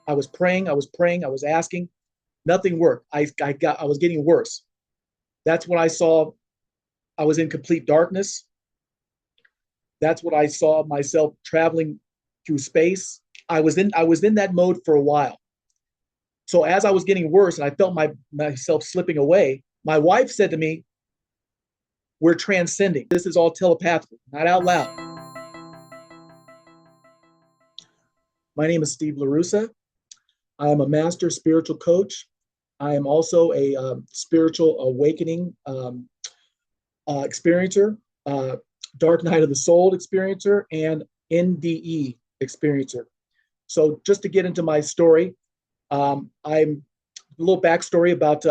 I was praying, I was praying, I was asking. Nothing worked. I was getting worse. That's when I saw I was in complete darkness. That's when I saw myself traveling through space. I was in that mode for a while. So as I was getting worse and I felt myself slipping away, my wife said to me, "We're transcending. This is all telepathic, not out loud." My name is Steve Larussa. I am a master spiritual coach. I am also a spiritual awakening experiencer, dark night of the soul experiencer, and NDE experiencer. So just to get into my story, I'm a little backstory about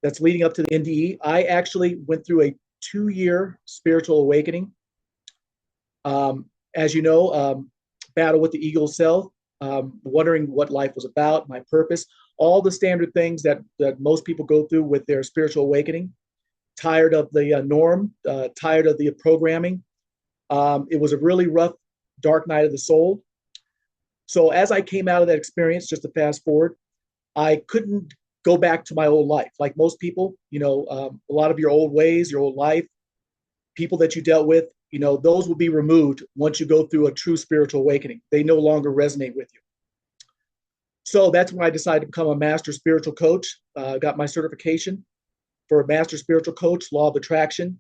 that's leading up to the NDE. I actually went through a 2-year spiritual awakening. As you know, battle with the ego self, wondering what life was about, my purpose, all the standard things that most people go through with their spiritual awakening. Tired of the norm, tired of the programming. It was a really rough, dark night of the soul. So as I came out of that experience, just to fast forward, I couldn't go back to my old life. Like most people, a lot of your old ways, your old life, people that you dealt with, those will be removed once you go through a true spiritual awakening. They no longer resonate with you. So that's when I decided to become a master spiritual coach. Got my certification for a master spiritual coach, law of attraction.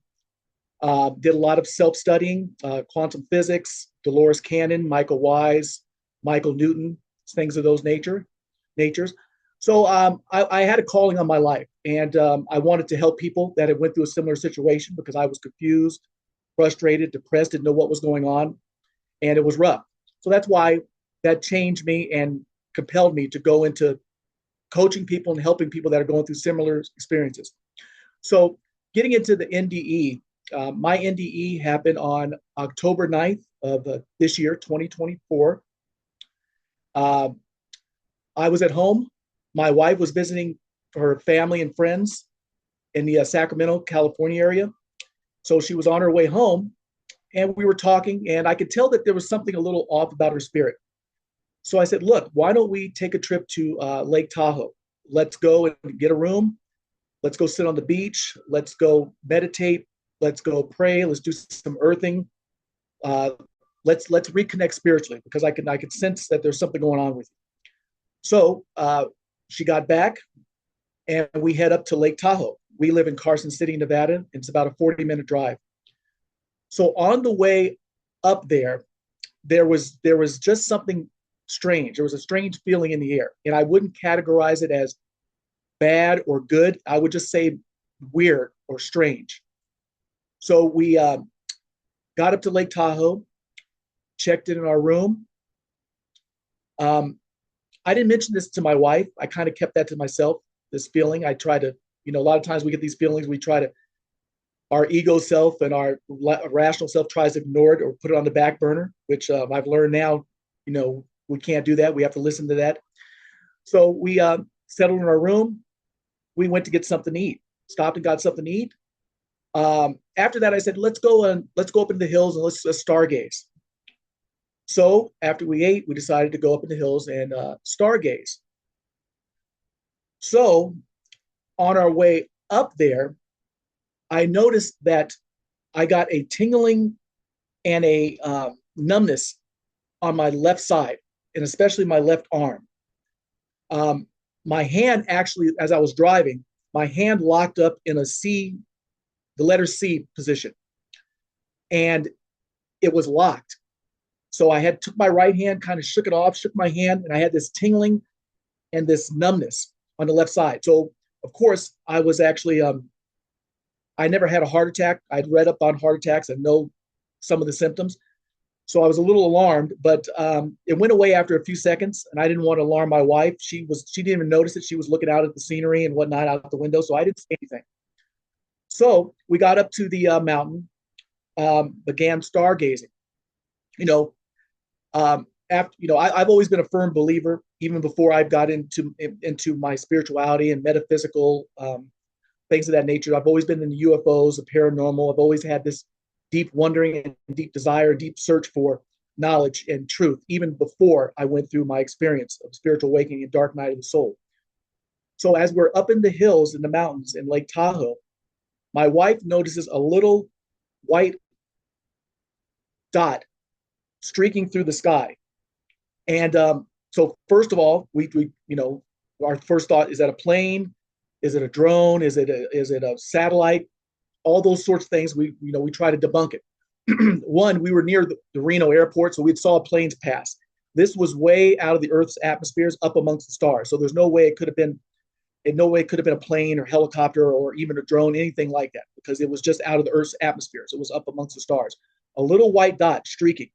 Did a lot of self-studying, quantum physics, Dolores Cannon, Michael Wise, Michael Newton, things of those natures. So I had a calling on my life, and I wanted to help people that had went through a similar situation because I was confused, frustrated, depressed, didn't know what was going on, and it was rough. So that's why that changed me and compelled me to go into coaching people and helping people that are going through similar experiences. So getting into the NDE, my NDE happened on October 9th of this year, 2024. I was at home. My wife was visiting her family and friends in the Sacramento, California area. So she was on her way home and we were talking, and I could tell that there was something a little off about her spirit. So I said, "Look, why don't we take a trip to Lake Tahoe? Let's go and get a room. Let's go sit on the beach. Let's go meditate. Let's go pray. Let's do some earthing. Let's reconnect spiritually because I could sense that there's something going on with you." So she got back and we head up to Lake Tahoe. We live in Carson City, Nevada. It's about a 40-minute drive. So on the way up there was just something strange. There was a strange feeling in the air, and I wouldn't categorize it as bad or good. I would just say weird or strange. So we got up to Lake Tahoe, checked in our room. I didn't mention this to my wife. I kind of kept that to myself, this feeling. I try to, a lot of times we get these feelings, our ego self and our rational self tries to ignore it or put it on the back burner, which I've learned now, we can't do that. We have to listen to that. So we settled in our room. We went to get something to eat, stopped and got something to eat. After that, I said, let's go up into the hills and let's stargaze. So after we ate, we decided to go up in the hills and stargaze. So on our way up there, I noticed that I got a tingling and a numbness on my left side, and especially my left arm. My hand actually, as I was driving, my hand locked up in a C, the letter C position, and it was locked. So I took my right hand, kind of shook it off, shook my hand, and I had this tingling and this numbness on the left side. So of course I was actually, I never had a heart attack. I'd read up on heart attacks and know some of the symptoms. So I was a little alarmed, but it went away after a few seconds, and I didn't want to alarm my wife. She didn't even notice it. She was looking out at the scenery and whatnot out the window, so I didn't say anything. So we got up to the mountain, began stargazing. I've always been a firm believer, even before I got into my spirituality and metaphysical things of that nature. I've always been in the UFOs, the paranormal. I've always had this deep wondering and deep desire, deep search for knowledge and truth even before I went through my experience of spiritual awakening and dark night of the soul. So as we're up in the hills in the mountains in Lake Tahoe, my wife notices a little white dot streaking through the sky. And so first of all, we our first thought, is that a plane? Is it a drone? Is it a satellite? All those sorts of things. We try to debunk it. One, we were near the Reno airport, so we saw planes pass. This was way out of the Earth's atmospheres, up amongst the stars. So there's no way it could have been, in no way it could have been a plane or helicopter or even a drone, anything like that, because it was just out of the Earth's atmospheres. It was up amongst the stars. A little white dot streaking.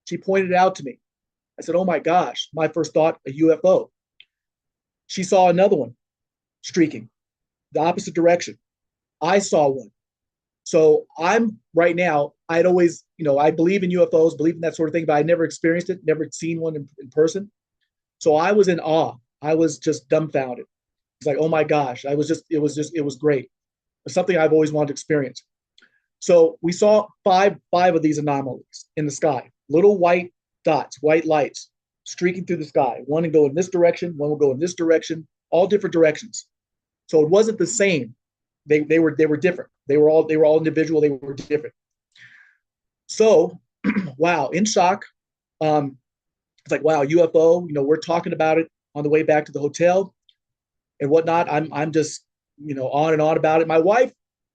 She pointed it out to me. I said, "Oh my gosh!" My first thought, a UFO. She saw another one streaking the opposite direction. I saw one. So I'm right now, I'd always, I believe in UFOs, believe in that sort of thing, but I never experienced it, never seen one in person. So I was in awe. I was just dumbfounded. It's like, oh my gosh, it was great. It's something I've always wanted to experience. So we saw five of these anomalies in the sky, little white dots, white lights streaking through the sky. One would go in this direction, one will go in this direction, all different directions. So it wasn't the same. They were different. They were all individual. They were different. So, wow, in shock. It's like, wow, UFO. We're talking about it on the way back to the hotel and whatnot. I'm just on and on about it. My wife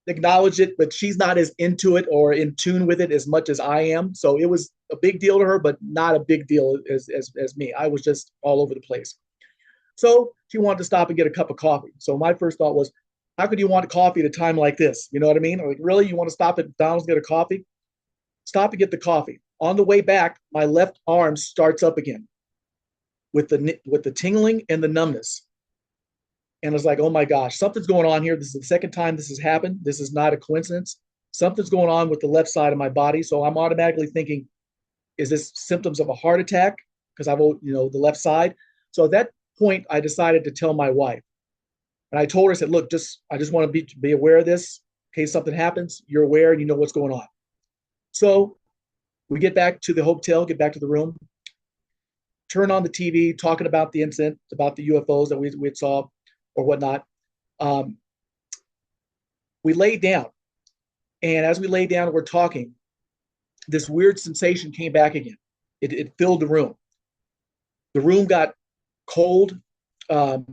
acknowledged it, but she's not as into it or in tune with it as much as I am. So it was a big deal to her, but not a big deal as me. I was just all over the place. So she wanted to stop and get a cup of coffee. So my first thought was, how could you want coffee at a time like this? You know what I mean? Like, really, you want to stop at McDonald's and get a coffee? Stop and get the coffee. On the way back, my left arm starts up again with the tingling and the numbness. And it's like, oh my gosh, something's going on here. This is the second time this has happened. This is not a coincidence. Something's going on with the left side of my body. So I'm automatically thinking, is this symptoms of a heart attack? Because I've, the left side. So at that point, I decided to tell my wife. And I told her, I said, look, I just want to be aware of this. In case something happens, you're aware and you know what's going on. So we get back to the hotel, get back to the room, turn on the TV, talking about the incident, about the UFOs that we had saw or whatnot. We laid down. And as we laid down, we're talking, this weird sensation came back again. It filled the room. The room got cold. The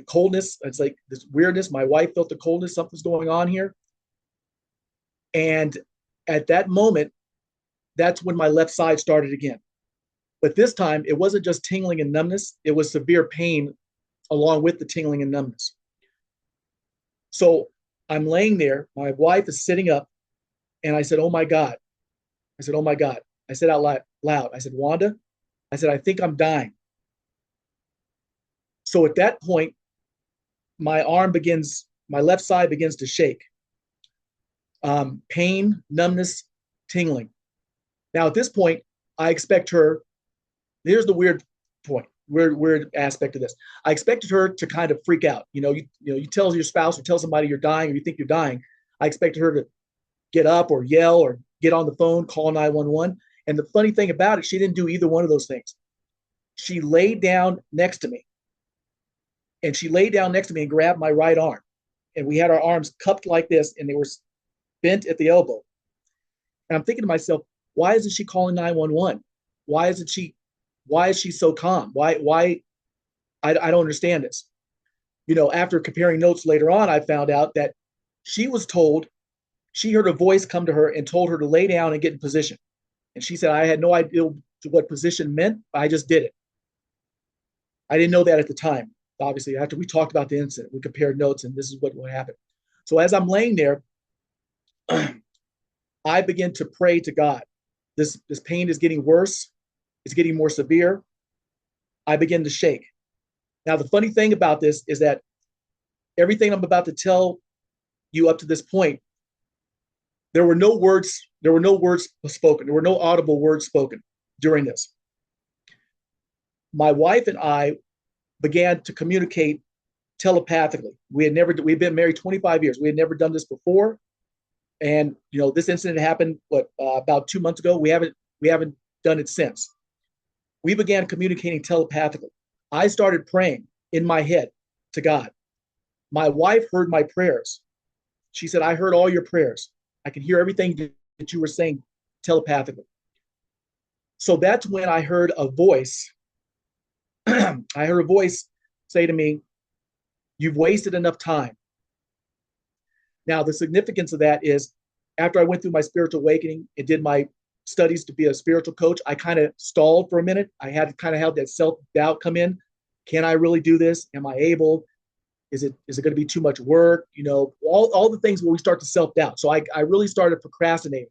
coldness, it's like this weirdness. My wife felt the coldness. Something's going on here. And at that moment, that's when my left side started again. But this time, it wasn't just tingling and numbness. It was severe pain along with the tingling and numbness. So I'm laying there. My wife is sitting up. And I said, oh my God. I said, oh my God. I said out loud. I said, Wanda, I said, I think I'm dying. So at that point, my left side begins to shake. Pain, numbness, tingling. Now at this point, I expect her, here's the weird point, weird aspect of this. I expected her to kind of freak out. You tell your spouse or tell somebody you're dying or you think you're dying. I expected her to get up or yell or get on the phone, call 911. And the funny thing about it, she didn't do either one of those things. She laid down next to me. And she laid down next to me and grabbed my right arm. And we had our arms cupped like this, and they were bent at the elbow. And I'm thinking to myself, why isn't she calling 911? Why is she so calm? Why? I don't understand this. After comparing notes later on, I found out that she was told, she heard a voice come to her and told her to lay down and get in position. And she said, I had no idea what position meant. I just did it. I didn't know that at the time. Obviously, after we talked about the incident, we compared notes, and this is what happened. So as I'm laying there, I begin to pray to God. This pain is getting worse. It's getting more severe. I begin to shake. Now, the funny thing about this is that everything I'm about to tell you up to this point, there were no words spoken. There were no audible words spoken during this. My wife and I began to communicate telepathically. We'd been married 25 years. We had never done this before. And, this incident happened, about 2 months ago. We haven't We haven't done it since. We began communicating telepathically. I started praying in my head to God. My wife heard my prayers. She said, I heard all your prayers. I can hear everything that you were saying telepathically. So that's when I heard a voice. I heard a voice say to me, you've wasted enough time. Now, the significance of that is after I went through my spiritual awakening and did my studies to be a spiritual coach, I kind of stalled for a minute. I had to kind of have that self-doubt come in. Can I really do this? Am I able? Is it going to be too much work? You know, all the things where we start to self-doubt. So I really started procrastinating.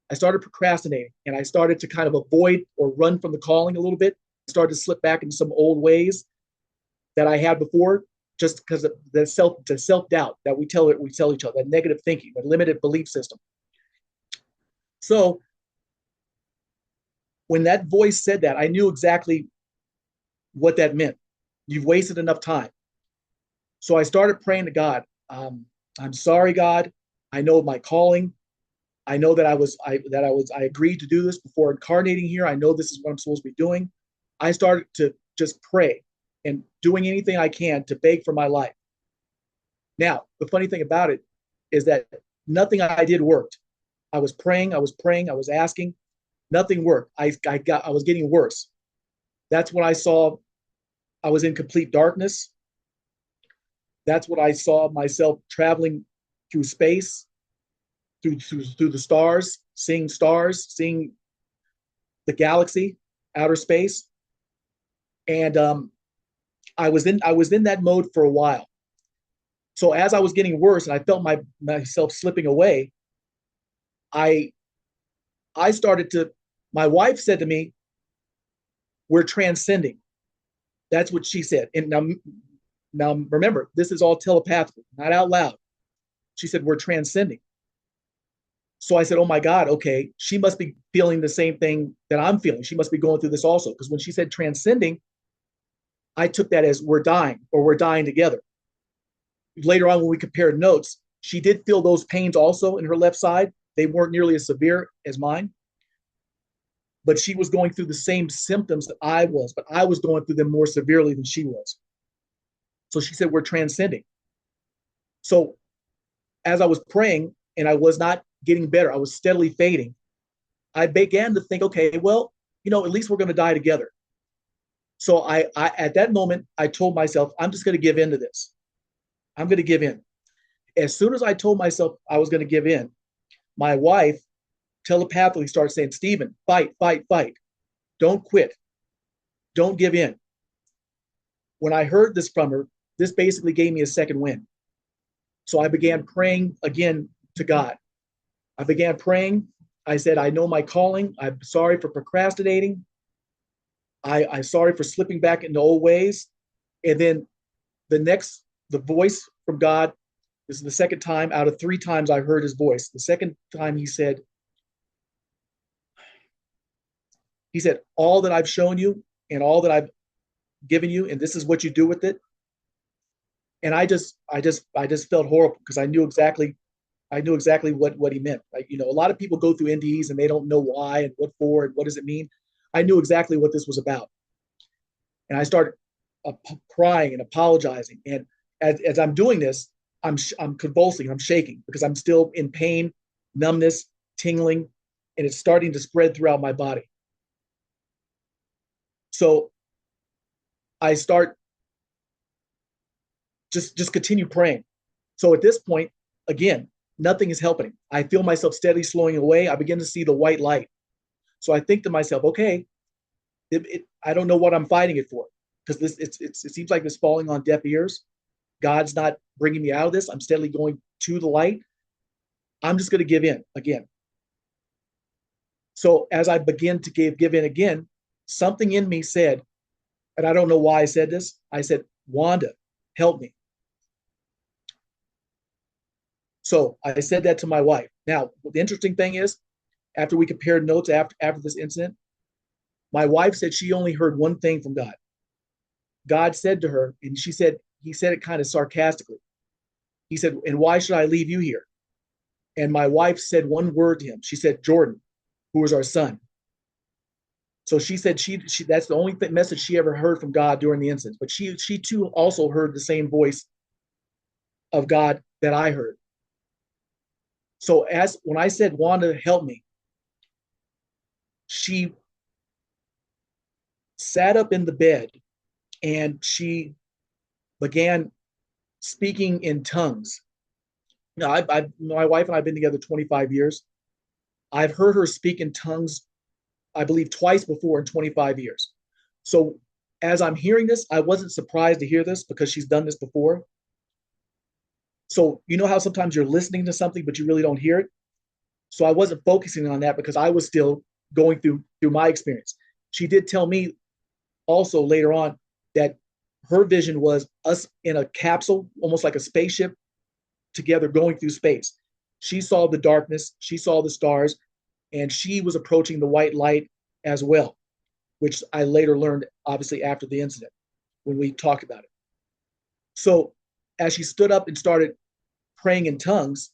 And I started to kind of avoid or run from the calling a little bit. Started to slip back into some old ways that I had before, just because of the self-doubt that we tell each other, that negative thinking, that limited belief system. So when that voice said that, I knew exactly what that meant. You've wasted enough time. So I started praying to God. I'm sorry, God. I know my calling. I know that I agreed to do this before incarnating here. I know this is what I'm supposed to be doing. I started to just pray and doing anything I can to beg for my life. Now, the funny thing about it is that nothing I did worked. I was praying, I was asking. Nothing worked. I was getting worse. That's when I saw I was in complete darkness. That's when I saw myself traveling through space, through the stars, seeing the galaxy, outer space. And I was in that mode for a while. So as I was getting worse and I felt myself slipping away, I started to, my wife said to me, we're transcending. That's what she said. And now remember, this is all telepathic, not out loud. She said, we're transcending. So I said, oh my God, okay, she must be feeling the same thing that I'm feeling. She must be going through this also. Because when she said transcending, I took that as we're dying or we're dying together. Later on, when we compared notes, she did feel those pains also in her left side. They weren't nearly as severe as mine. But she was going through the same symptoms that I was, but I was going through them more severely than she was. So she said, we're transcending. So as I was praying and I was not getting better, I was steadily fading. I began to think, okay, well, at least we're going to die together. So I at that moment, I told myself, I'm just going to give in to this. I'm going to give in. As soon as I told myself I was going to give in, my wife telepathically started saying, Stephen, fight, fight, fight. Don't quit. Don't give in. When I heard this from her, this basically gave me a second wind. So I began praying again to God. I began praying. I said, I know my calling. I'm sorry for procrastinating. I'm sorry for slipping back into old ways. And then the voice from God, this is the second time out of 3 times I heard his voice. The second time he said, all that I've shown you and all that I've given you, and this is what you do with it. And I just felt horrible because I knew exactly what he meant. Like, a lot of people go through NDEs and they don't know why and what for and what does it mean. I knew exactly what this was about. And I started crying and apologizing. And as I'm doing this, I'm convulsing, I'm shaking because I'm still in pain, numbness, tingling, and it's starting to spread throughout my body. So I start just continue praying. So at this point, again, nothing is helping. I feel myself steadily slowing away. I begin to see the white light. So I think to myself, okay, I don't know what I'm fighting it for because it seems like it's falling on deaf ears. God's not bringing me out of this. I'm steadily going to the light. I'm just going to give in again. So as I begin to give in again, something in me said, and I don't know why I said this. I said, Wanda, help me. So I said that to my wife. Now, the interesting thing is, after we compared notes after this incident, my wife said she only heard one thing from God. God said to her, and he said it kind of sarcastically. He said, and why should I leave you here? And my wife said one word to him. She said, Jordan, who was our son. So she said she that's the only message she ever heard from God during the incident. But she too also heard the same voice of God that I heard. So as when I said, Wanda, help me, she sat up in the bed and she began speaking in tongues. Now, my wife and I have been together 25 years. I've heard her speak in tongues, I believe, twice before in 25 years. So as I'm hearing this, I wasn't surprised to hear this because she's done this before. So you know how sometimes you're listening to something, but you really don't hear it? So I wasn't focusing on that because I was still going through my experience. She did tell me also later on that her vision was us in a capsule, almost like a spaceship, together going through space. She saw the darkness, she saw the stars, and she was approaching the white light as well, which I later learned, obviously, after the incident when we talked about it. So as she stood up and started praying in tongues,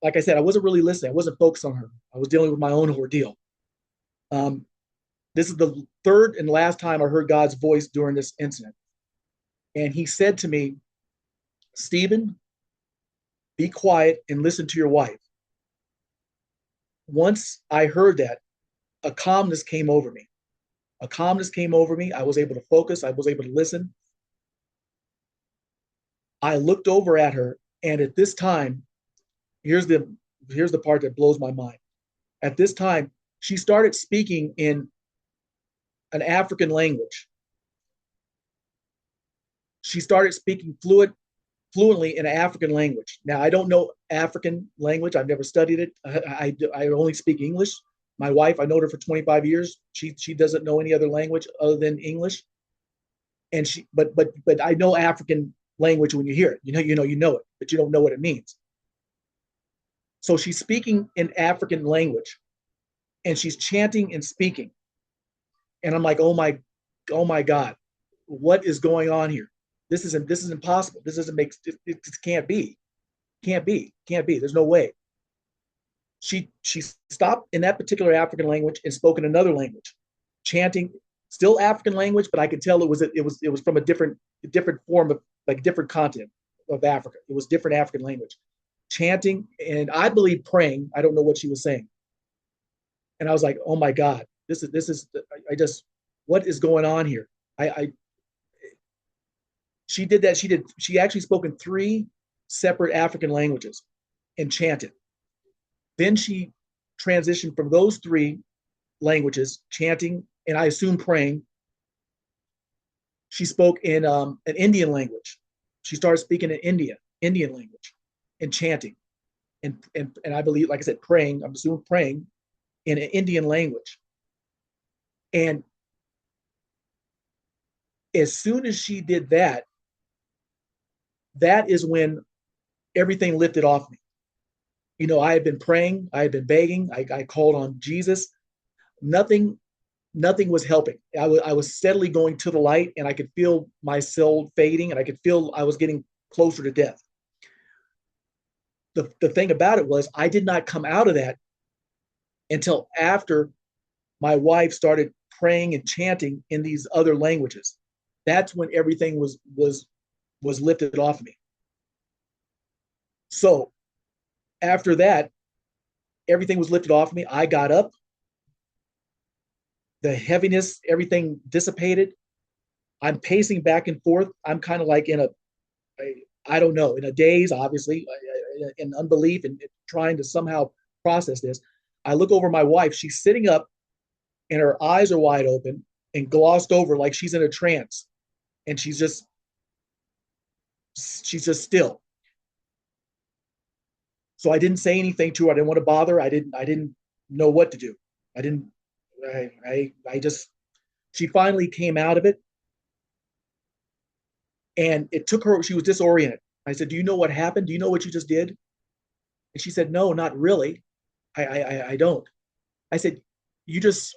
like I said, I wasn't really listening. I wasn't focused on her. I was dealing with my own ordeal. Um, this is the third and last time I heard God's voice during this incident. And he said to me, Stephen, be quiet and listen to your wife. Once I heard that, a calmness came over me. A calmness came over me. I was able to focus. I was able to listen. I looked over at her, and at this time, here's the part that blows my mind. At this time, she started speaking in an African language. She started speaking fluently in an African language. Now, I don't know African language. I've never studied it. I only speak English. My wife, I know her for 25 years. She doesn't know any other language other than English. And but I know African language when you hear it. You know it, but you don't know what it means. So she's speaking in African language, and she's chanting and speaking. And I'm like, oh my God, what is going on here? This is impossible. This doesn't make it can't be. Can't be. There's no way. She stopped in that particular African language and spoke in another language, chanting, still African language, but I could tell it was from a different form of, like, different continent of Africa. It was different African language, chanting, and I believe praying. I don't know what she was saying. And I was like, oh my God, this is I just, what is going on here? I She did that. She actually spoke in 3 separate African languages and chanted. Then she transitioned from those 3 languages, chanting, and I assume praying. She spoke in an Indian language. She started speaking in Indian language, and chanting, and I believe, like I said, praying. I'm assuming praying in an Indian language. And as soon as she did that, that is when everything lifted off me. I had been praying, I had been begging, I called on Jesus. Nothing was helping. I was steadily going to the light, and I could feel my soul fading, and I could feel I was getting closer to death. The thing about it was, I did not come out of that until after my wife started praying and chanting in these other languages. That's when everything was lifted off me. So after that, everything was lifted off me. I got up. The heaviness, everything dissipated. I'm pacing back and forth. I'm kind of like I don't know, in a daze, obviously, in unbelief, and trying to somehow process this. I look over my wife. She's sitting up, and her eyes are wide open and glossed over like she's in a trance. And she's just still. So I didn't say anything to her. I didn't want to bother her. I didn't know what to do. I just, she finally came out of it, and it took her, she was disoriented. I said, do you know what happened? Do you know what you just did? And she said, no, not really. I don't. I said, you just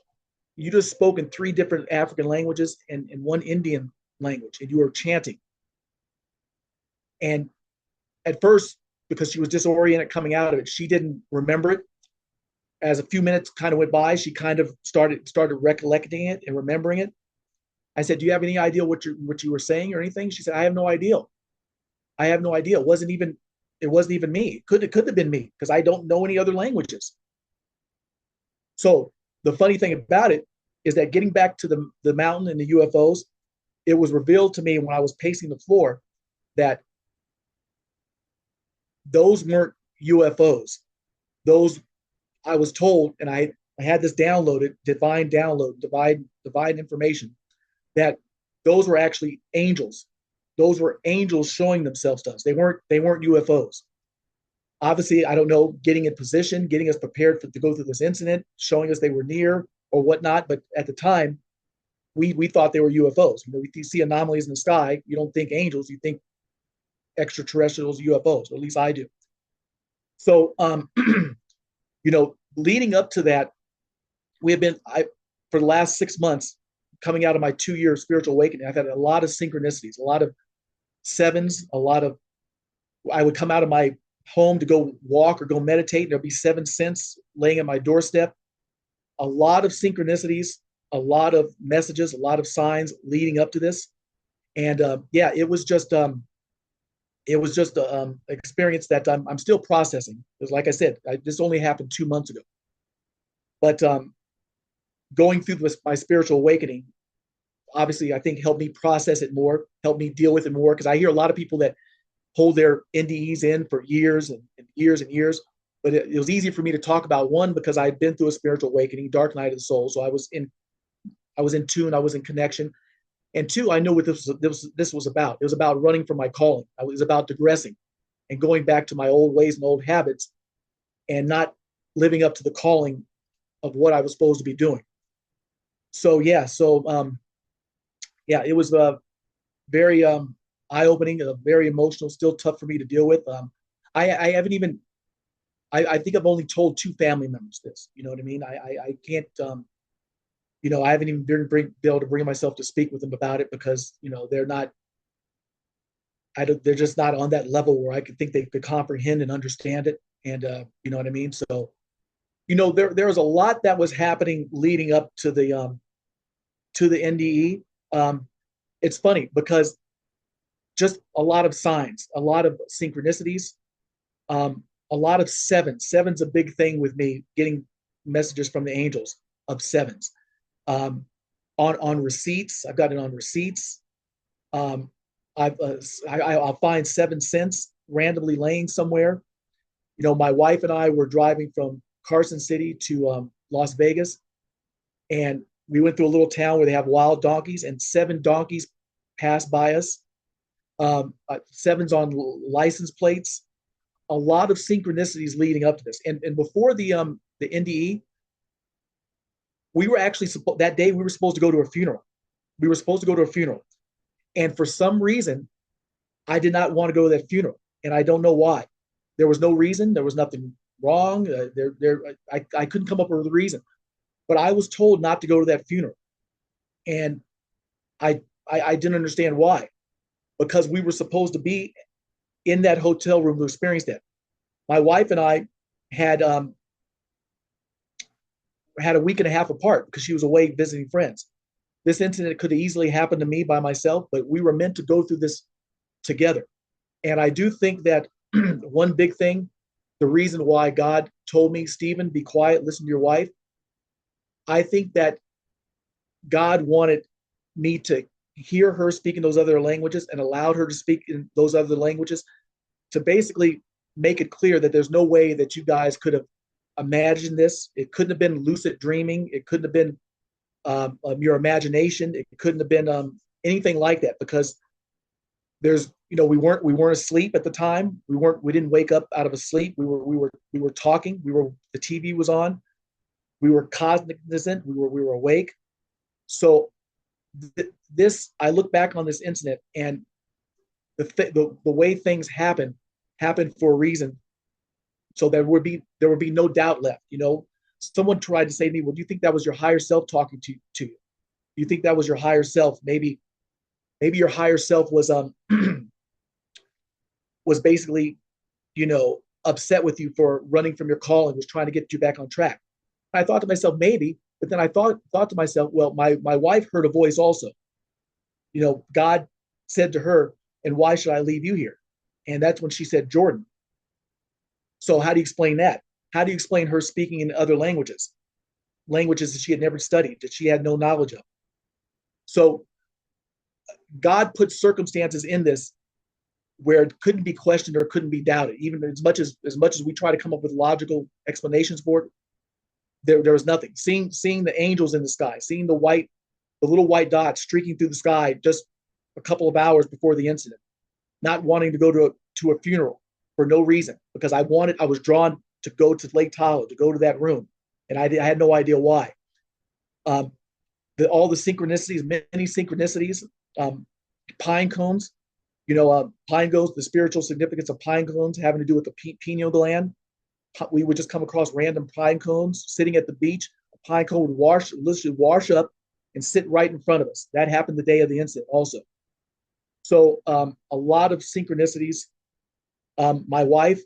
spoke in 3 different African languages and 1 Indian language, and you were chanting. And at first, because she was disoriented coming out of it, she didn't remember it. As a few minutes kind of went by, she kind of started recollecting it and remembering it. I said, "Do you have any idea what you were saying or anything?" She said, "I have no idea. I have no idea. It wasn't even me. It couldn't have been me because I don't know any other languages." So the funny thing about it is that getting back to the mountain and the UFOs, it was revealed to me when I was pacing the floor that those weren't UFOs. Those, I was told, and I had this downloaded, divine download, divine information, that those were actually angels. Those were angels showing themselves to us. They weren't UFOs. Obviously, I don't know, getting in position, getting us prepared to go through this incident, showing us they were near or whatnot. But at the time, we thought they were UFOs. You know, if you see anomalies in the sky, you don't think angels, you think extraterrestrials, UFOs. Or at least I do. So, leading up to that, we have been for the last 6 months, coming out of my 2-year spiritual awakening. I've had a lot of synchronicities, a lot of sevens, a lot of. I would come out of my home to go walk or go meditate, and there'll be 7 cents laying at my doorstep. A lot of synchronicities, a lot of messages, a lot of signs leading up to this, and yeah, it was just an experience that I'm still processing. Because, like I said, this only happened 2 months ago, but going through my spiritual awakening, obviously, I think helped me process it more, helped me deal with it more. Because I hear a lot of people that hold their NDEs in for years and years and years. But it was easy for me to talk about, one, because I had been through a spiritual awakening, dark night of the soul. So I was in tune, I was in connection. And two, I knew what this was about. It was about running from my calling. It was about digressing and going back to my old ways and old habits and not living up to the calling of what I was supposed to be doing. So yeah, it was very eye-opening, very emotional, still tough for me to deal with. I haven't even. I think I've only told 2 family members this. You know what I mean? I can't. I haven't even been able to bring myself to speak with them about it because they're not. They're just not on that level where I could think they could comprehend and understand it. And you know what I mean? So there was a lot that was happening leading up to the NDE. It's funny because just a lot of signs, a lot of synchronicities, a lot of sevens. Seven's a big thing with me, getting messages from the angels of sevens. On receipts, I've got it on receipts. Um, I'll find 7 cents randomly laying somewhere. My wife and I were driving from Carson City to Las Vegas, and we went through a little town where they have wild donkeys, and 7 donkeys passed by us. Sevens on license plates. A lot of synchronicities leading up to this, and before the NDE, we were actually that day we were supposed to go to a funeral. We were supposed to go to a funeral, and for some reason, I did not want to go to that funeral, and I don't know why. There was no reason. There was nothing wrong. I couldn't come up with a reason, but I was told not to go to that funeral, and I didn't understand why, because we were supposed to be in that hotel room to experience that. My wife and I had had a week and a half apart because she was away visiting friends. This incident could have easily happened to me by myself, but we were meant to go through this together. And I do think that one big thing, the reason why God told me, Stephen, be quiet, listen to your wife, I think that God wanted me to hear her speak in those other languages and allowed her to speak in those other languages to basically make it clear that there's no way that you guys could have imagined this. It couldn't have been lucid dreaming. It couldn't have been your imagination. It couldn't have been anything like that, because we weren't asleep at the time. We didn't wake up out of a sleep. We were talking. The TV was on. We were cognizant. We were awake. So I look back on this incident, and the way things happened for a reason, so there would be no doubt left. Someone tried to say to me, "Well, do you think that was your higher self talking to you? You think that was your higher self? Maybe your higher self was was basically, upset with you for running from your call and was trying to get you back on track." I thought to myself, maybe, but then I thought to myself, well, my wife heard a voice also. God said to her, and why should I leave you here? And that's when she said, Jordan. So how do you explain that? How do you explain her speaking in other languages that she had never studied, that she had no knowledge of? So God put circumstances in this where it couldn't be questioned or couldn't be doubted. Even as much as we try to come up with logical explanations for it, there was nothing. Seeing the angels in the sky, seeing the little white dots streaking through the sky just a couple of hours before the incident, not wanting to go to a funeral for no reason, because I was drawn to go to Lake Tahoe, to go to that room, and I had no idea why. Um, all the synchronicities, many synchronicities, pine cones, pine cones, the spiritual significance of pine cones having to do with the pineal gland. We would just come across random pine cones sitting at the beach. A pine cone would literally wash up and sit right in front of us. That happened the day of the incident also. So a lot of synchronicities. My wife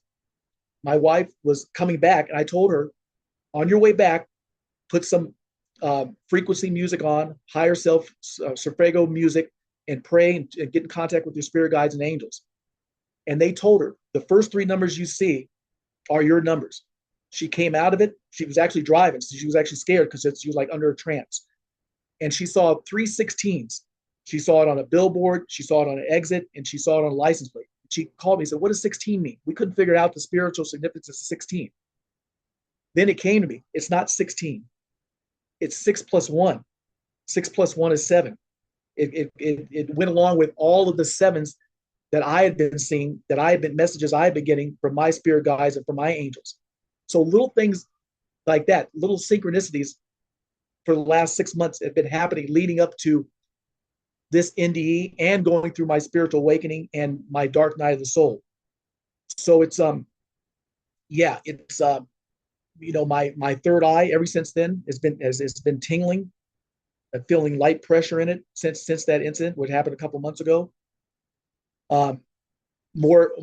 was coming back, and I told her, on your way back, put some frequency music on, higher self, Surfago music, and pray and get in contact with your spirit guides and angels. And they told her, the first three numbers you see are your numbers. She came out of it. She was actually driving, so she was actually scared because she was like under a trance. And she saw 316s. She saw it on a billboard, she saw it on an exit, and she saw it on a license plate. She called me and said, what does 16 mean? We couldn't figure out the spiritual significance of 16. Then it came to me, it's not 16. It's 6 plus 1. 6 plus 1 is 7. It went along with all of the sevens that I had been seeing, messages I had been getting from my spirit guides and from my angels. So little things like that, little synchronicities for the last 6 months have been happening leading up to this NDE and going through my spiritual awakening and my dark night of the soul. So it's my third eye ever since then has been tingling, feeling light pressure in it since that incident, which happened a couple months ago. More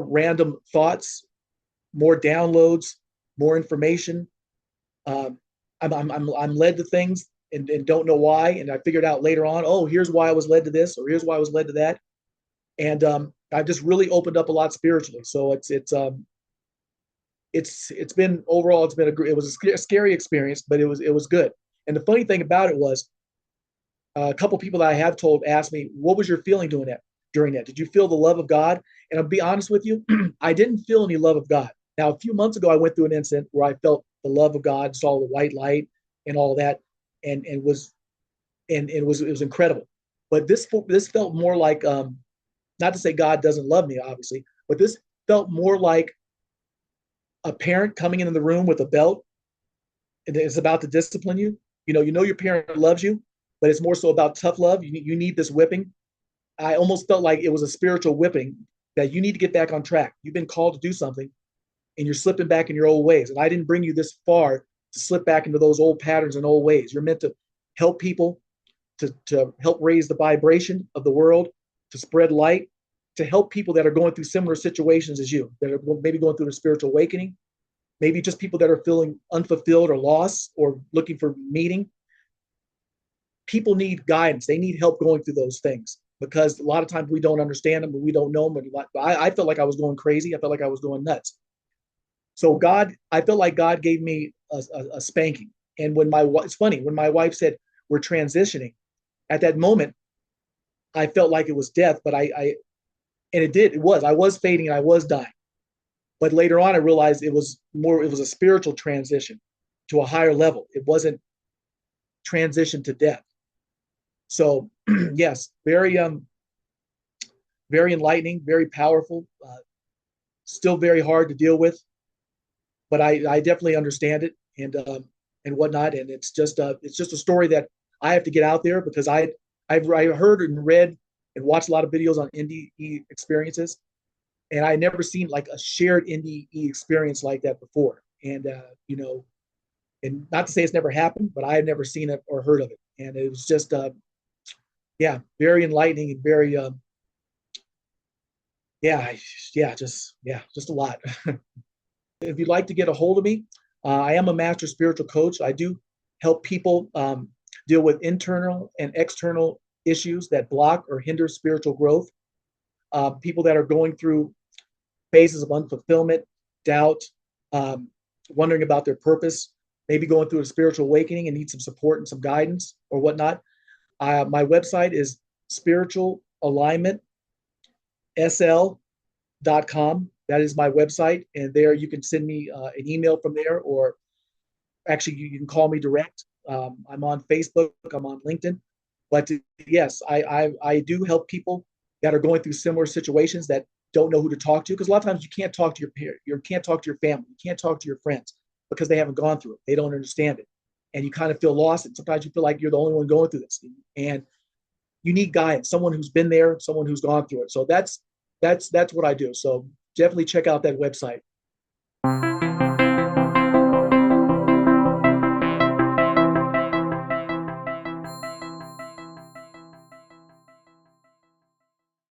random thoughts, more downloads, more information. I'm led to things and don't know why, and I figured out later on, oh, here's why I was led to this, or here's why I was led to that, and I've just really opened up a lot spiritually. So it's been overall, it was a scary experience, but it was good. And the funny thing about it was, a couple people that I have told asked me, what was your feeling during that? Did you feel the love of God? And I'll be honest with you, I didn't feel any love of God. Now, a few months ago, I went through an incident where I felt the love of God, saw the white light and all that, and it was incredible. But this felt more like, not to say God doesn't love me, obviously, but this felt more like a parent coming into the room with a belt and is about to discipline you. Your parent loves you, but it's more so about tough love. You need this whipping. I almost felt like it was a spiritual whipping, that you need to get back on track. You've been called to do something, and you're slipping back in your old ways. And I didn't bring you this far to slip back into those old patterns and old ways. You're meant to help people, to help raise the vibration of the world, to spread light, to help people that are going through similar situations as you, that are maybe going through a spiritual awakening, maybe just people that are feeling unfulfilled or lost or looking for meaning. People need guidance. They need help going through those things, because a lot of times we don't understand them, and we don't know them. I felt like I was going crazy. I felt like I was going nuts. So I felt like God gave me a spanking. And it's funny, when my wife said, we're transitioning, at that moment, I felt like it was death, but and it was, I was fading and I was dying. But later on, I realized it was a spiritual transition to a higher level. It wasn't transition to death. So yes, very enlightening, very powerful, still very hard to deal with, but I definitely understand it and whatnot. And it's just a story that I have to get out there, because I've heard and read and watched a lot of videos on NDE experiences, and I never seen like a shared NDE experience like that before. And and not to say it's never happened, but I had never seen it or heard of it, and it was just very enlightening and very just a lot. If you'd like to get a hold of me, I am a master spiritual coach. I do help people deal with internal and external issues that block or hinder spiritual growth. People that are going through phases of unfulfillment, doubt, um, wondering about their purpose, maybe going through a spiritual awakening and need some support and some guidance or whatnot. My website is spiritualalignmentsl.com. That is my website. And there you can send me an email from there, or actually you can call me direct. I'm on Facebook, I'm on LinkedIn. But yes, I do help people that are going through similar situations that don't know who to talk to, because a lot of times you can't talk to your peer, you can't talk to your family, you can't talk to your friends because they haven't gone through it. They don't understand it. And you kind of feel lost. And sometimes you feel like you're the only one going through this. And you need guidance, someone who's been there, someone who's gone through it. So that's what I do. So definitely check out that website.